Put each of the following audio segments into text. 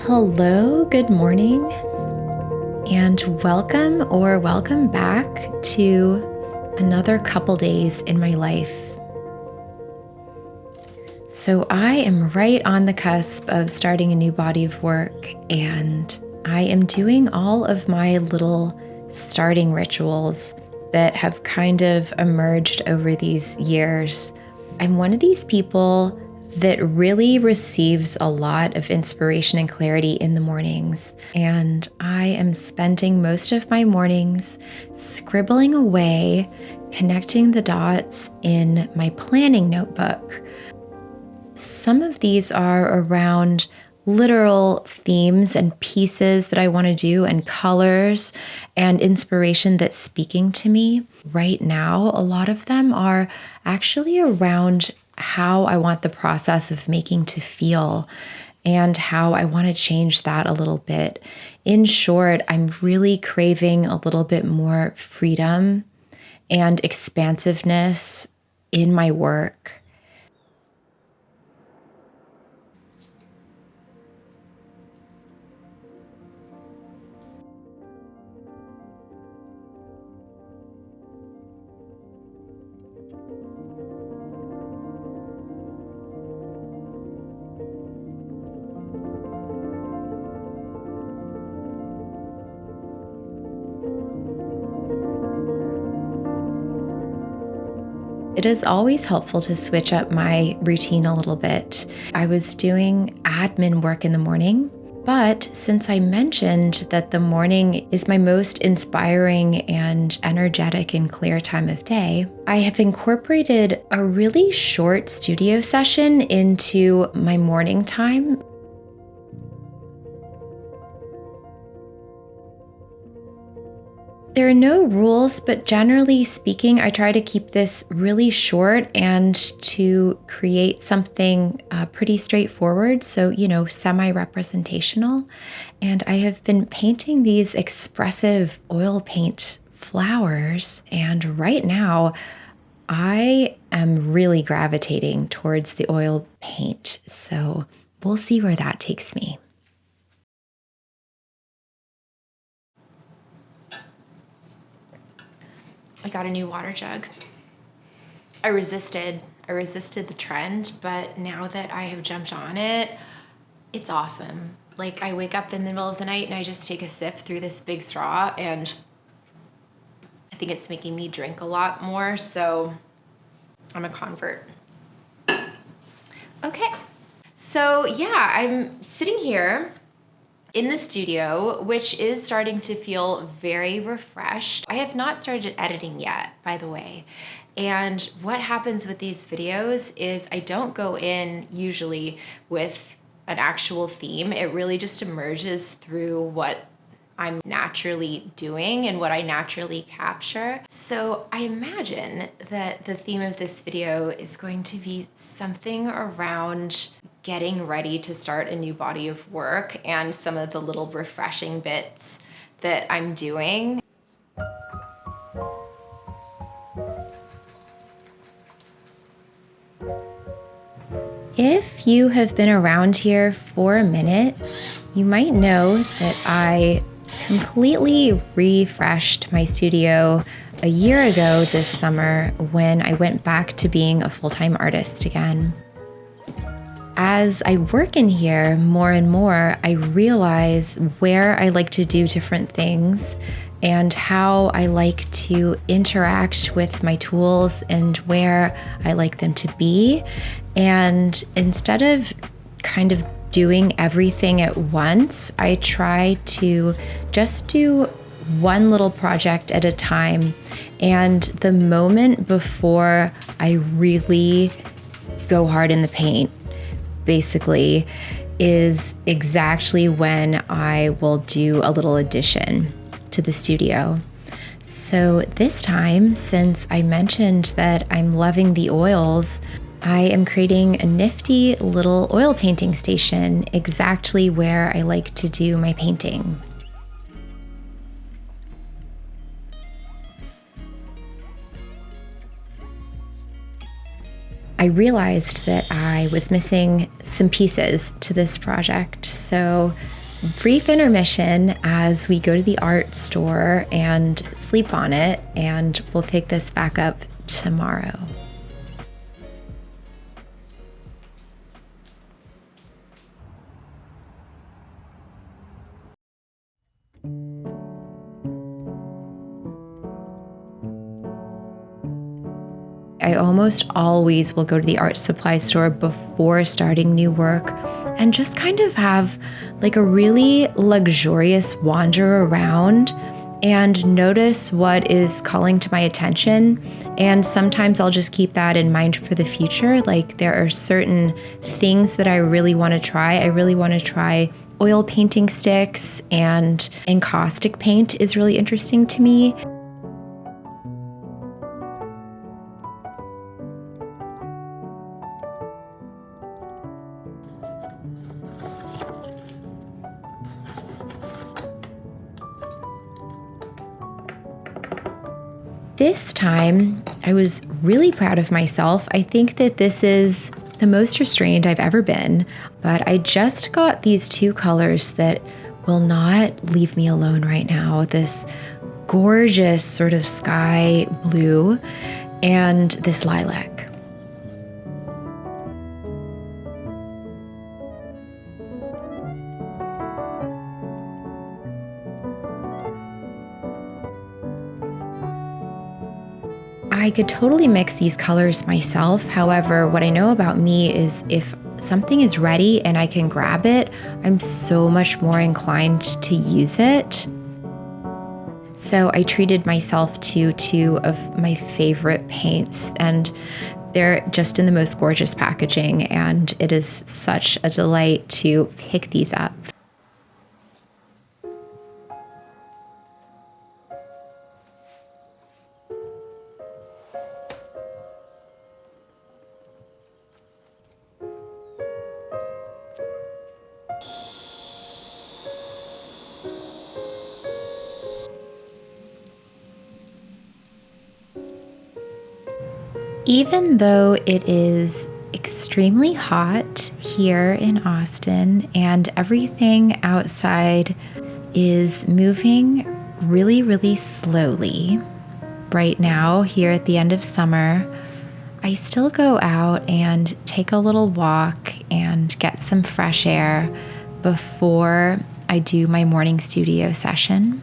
Hello, good morning, and welcome back to another couple days in my life. So I am right on the cusp of starting a new body of work, and I am doing all of my little starting rituals that have kind of emerged over these years. I'm one of these people that really receives a lot of inspiration and clarity in the mornings. And I am spending most of my mornings scribbling away, connecting the dots in my planning notebook. Some of these are around literal themes and pieces that I want to do and colors and inspiration that's speaking to me. Right now, a lot of them are actually around how I want the process of making to feel and how I want to change that a little bit. In short, I'm really craving a little bit more freedom and expansiveness in my work. It is always helpful to switch up my routine a little bit. I was doing admin work in the morning, but since I mentioned that the morning is my most inspiring and energetic and clear time of day, I have incorporated a really short studio session into my morning time. There are no rules, but generally speaking, I try to keep this really short and to create something pretty straightforward. So, semi-representational. And I have been painting these expressive oil paint flowers. And right now, I am really gravitating towards the oil paint. So we'll see where that takes me. I got a new water jug. I resisted the trend, but now that I have jumped on it, it's awesome. Like, I wake up in the middle of the night and I just take a sip through this big straw, and I think it's making me drink a lot more, so I'm a convert. Okay, so yeah, I'm sitting here in the studio, which is starting to feel very refreshed. I have not started editing yet, by the way. And what happens with these videos is I don't go in usually with an actual theme. It really just emerges through what I'm naturally doing and what I naturally capture. So I imagine that the theme of this video is going to be something around getting ready to start a new body of work and some of the little refreshing bits that I'm doing. If you have been around here for a minute, you might know that I completely refreshed my studio a year ago this summer when I went back to being a full-time artist again. As I work in here more and more, I realize where I like to do different things and how I like to interact with my tools and where I like them to be. And instead of kind of doing everything at once, I try to just do one little project at a time. And the moment before I really go hard in the paint, basically, is exactly when I will do a little addition to the studio. So this time, since I mentioned that I'm loving the oils, I am creating a nifty little oil painting station exactly where I like to do my painting. I realized that I was missing some pieces to this project. So, brief intermission as we go to the art store and sleep on it, and we'll pick this back up tomorrow. I almost always will go to the art supply store before starting new work and just kind of have like a really luxurious wander around and notice what is calling to my attention. And sometimes I'll just keep that in mind for the future. Like there are certain things that I really want to try. I really want to try oil painting sticks, and encaustic paint is really interesting to me. This time, I was really proud of myself. I think that this is the most restrained I've ever been, but I just got these two colors that will not leave me alone right now. This gorgeous sort of sky blue and this lilac. I could totally mix these colors myself. However, what I know about me is if something is ready and I can grab it, I'm so much more inclined to use it. So I treated myself to two of my favorite paints, and they're just in the most gorgeous packaging, and it is such a delight to pick these up. Even though it is extremely hot here in Austin and everything outside is moving really, really slowly right now, here at the end of summer, I still go out and take a little walk and get some fresh air before I do my morning studio session.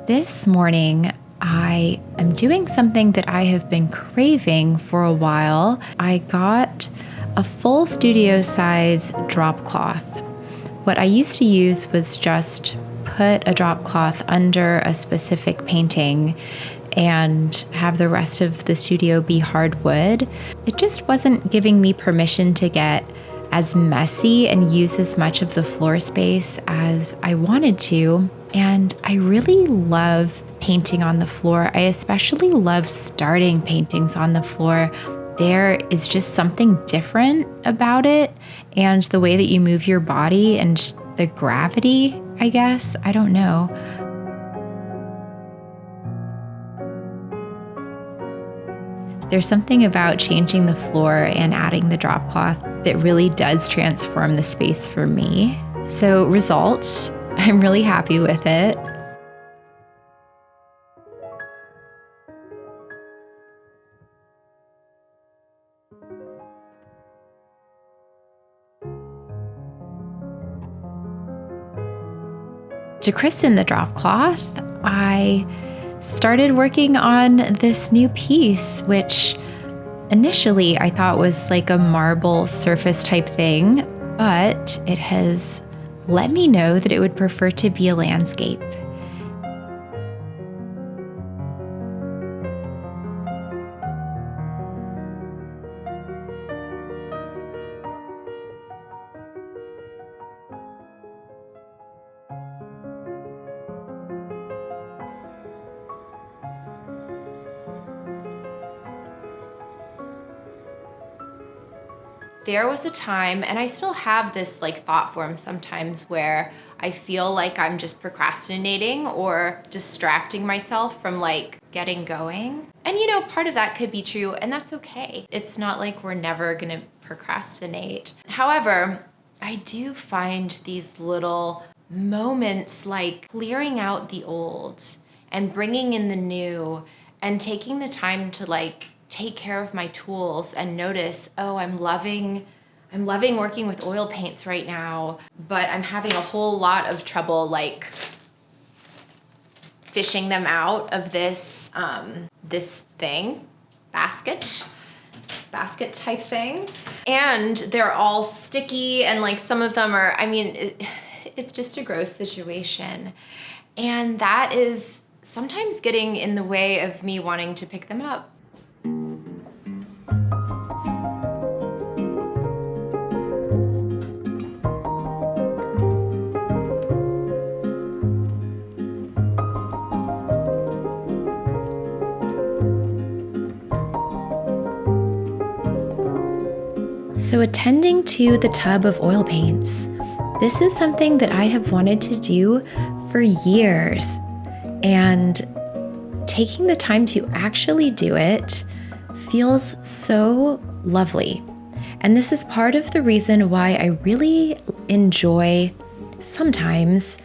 This morning, I am doing something that I have been craving for a while. I got a full studio size drop cloth. What I used to use was just put a drop cloth under a specific painting and have the rest of the studio be hardwood. It just wasn't giving me permission to get as messy and use as much of the floor space as I wanted to. And I really love painting on the floor. I especially love starting paintings on the floor. There is just something different about it, and the way that you move your body and the gravity, I guess. I don't know. There's something about changing the floor and adding the drop cloth that really does transform the space for me. So, result, I'm really happy with it. To christen the drop cloth, I started working on this new piece, which initially I thought was like a marble surface type thing, but it has let me know that it would prefer to be a landscape. there was a time, and I still have this like thought form sometimes, where I feel like I'm just procrastinating or distracting myself from like getting going. And you know, part of that could be true, and that's okay. It's not like we're never gonna procrastinate. However, I do find these little moments like clearing out the old and bringing in the new and taking the time to like take care of my tools and notice, oh, I'm loving working with oil paints right now, but I'm having a whole lot of trouble like fishing them out of this this thing, basket type thing. And they're all sticky, and like some of them are, I mean, it's just a gross situation. And that is sometimes getting in the way of me wanting to pick them up. So attending to the tub of oil paints, this is something that I have wanted to do for years, and taking the time to actually do it feels so lovely. And this is part of the reason why I really enjoy sometimes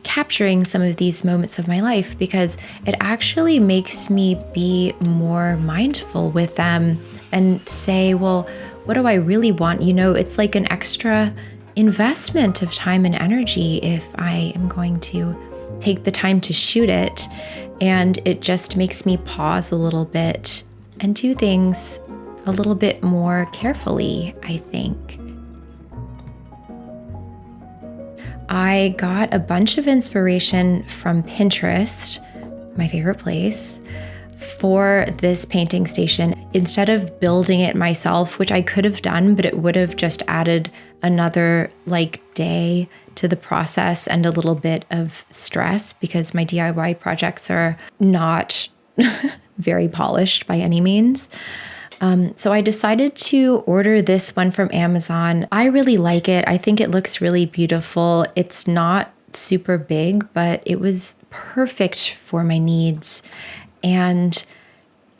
capturing some of these moments of my life, because it actually makes me be more mindful with them and say, well, what do I really want? You know, it's like an extra investment of time and energy if I am going to take the time to shoot it. And it just makes me pause a little bit and do things a little bit more carefully, I think. I got a bunch of inspiration from Pinterest, my favorite place, for this painting station. Instead of building it myself, which I could have done, but it would have just added another like day to the process and a little bit of stress, because my DIY projects are not very polished by any means. So I decided to order this one from Amazon. I really like it. I think it looks really beautiful. It's not super big, but it was perfect for my needs. And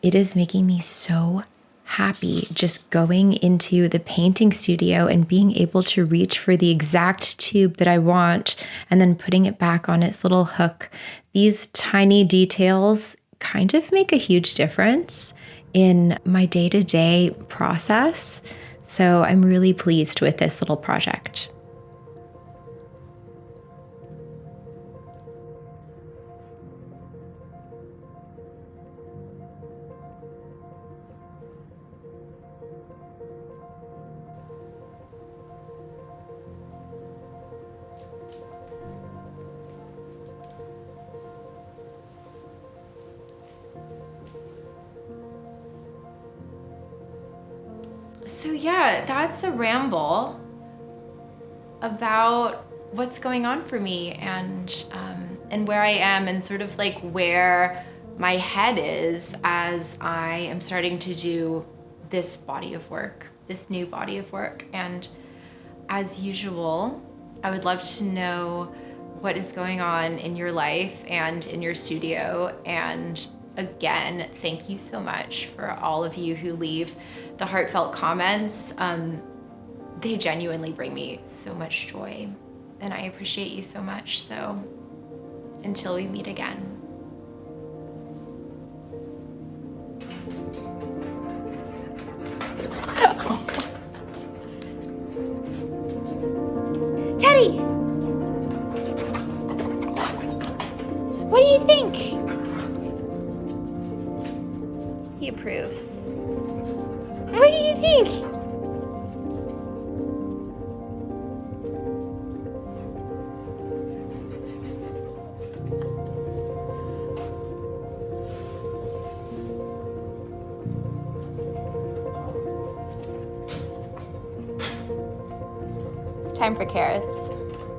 it is making me so happy just going into the painting studio and being able to reach for the exact tube that I want and then putting it back on its little hook. These tiny details kind of make a huge difference in my day-to-day process. So I'm really pleased with this little project. So yeah, that's a ramble about what's going on for me and where I am, and sort of like where my head is as I am starting to do this body of work, this new body of work. And as usual, I would love to know what is going on in your life and in your studio. And again, thank you so much for all of you who leave the heartfelt comments. They genuinely bring me so much joy, and I appreciate you so much. So until we meet again. Teddy! What do you think? He approves. What do you think? Time for carrots.